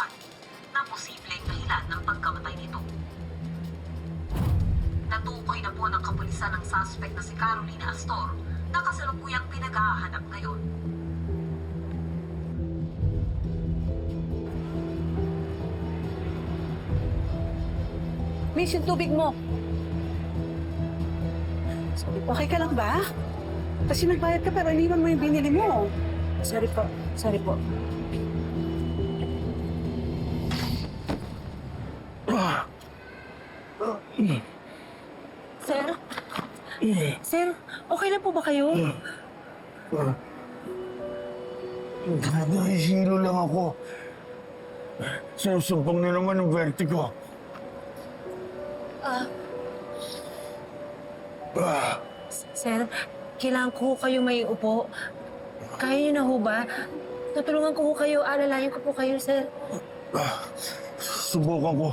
kalokohan na posibleng dahilan ng pagkamatay nito. Natukoy na po ng kapulisan ng suspect na si Carolina Astor na kasalukuyang pinag-hahanap ngayon. Miss, yung tubig mo. Okay ka lang ba? Kasi nagbayad ka pero iniwan mo yung binili mo. Sorry po. Sorry po. Sir? Sir, okay lang po ba kayo? Nakahilo lang ako. Sinusumpong na naman ng vertigo. Sir, kailangan ko kayo may upo. Kaya niyo na ho ba? Natulungan ko ho kayo. Alalayan ko po kayo, sir. Subukan ko.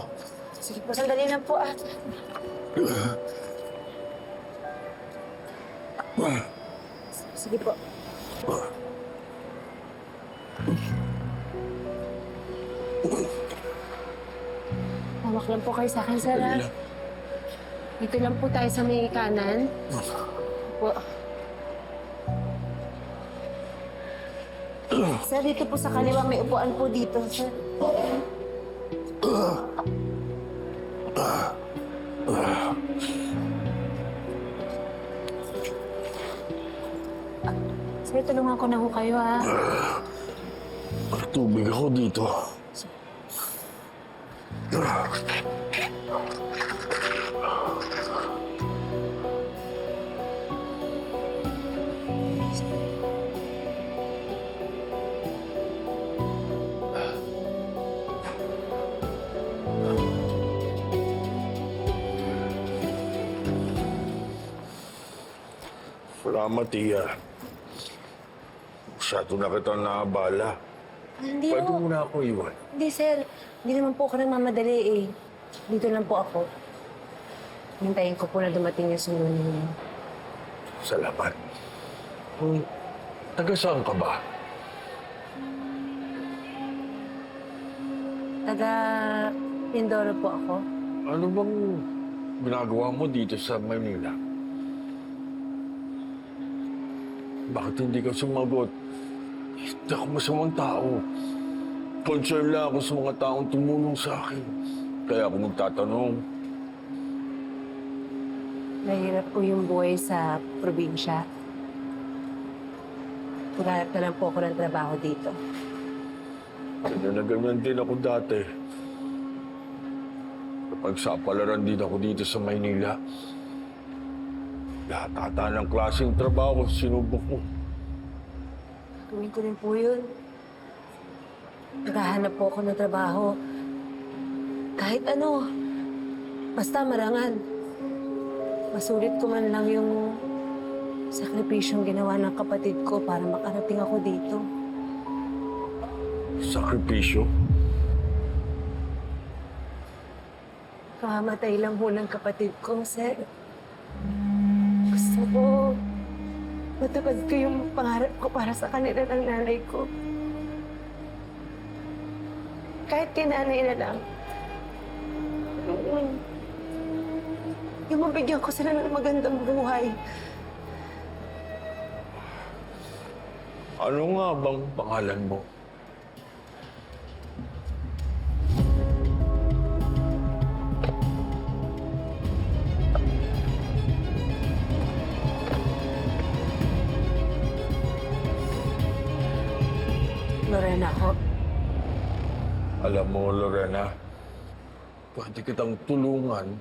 Sige po, sandali lang po ah. Sige po. Hawak lang po kayo sa akin, sir. Ah. Dito lang po tayo sa may kanan. Po. Sir, dito po sa kaliwa may upuan po dito, sir. Sir, tulungan ko na ho kayo, ha? Tubig ako dito. Salamat, Tia. Masyado na kitang naabala. Hindi Pwede ho. mo na ako iwan. Hindi, sir. Hindi naman po ako nagmamadali, eh. Dito lang po ako. Hintayin ko po na dumating yung sunod niyo. Salamat. Taga saan ka ba? Taga Mindoro po ako. Ano bang ginagawa mo dito sa Manila? Bakit hindi ka sumagot? Hindi ako masamang tao. Concern lang ako sa mga taong tumulong sa akin. Kaya ako magtatanong. Mahirap po yung buhay sa probinsya. Maghanap na lang po ako ng trabaho dito. Ganyan na ganyan din ako dati. Kapag sapalaran din ako dito sa Maynila. Lahat ata ng klaseng trabaho sinubok ko. Gawin ko rin po yun. Naghahanap po ako ng trabaho. Kahit ano. Basta marangan. Masulit ko man lang yung sakripisyong ginawa ng kapatid ko para makarating ako dito. Sakripisyo? Kamamatay lang ho ng kapatid ko, sir. Gusto ko matupad ko yung pangarap ko para sa kanila ng nanay ko. Kahit kay nanay na lang. Yung mabigyan ko sila ng magandang buhay. Ano nga bang pangalan mo? Lorena ho. Alam mo, Lorena, pwede kitang tulungan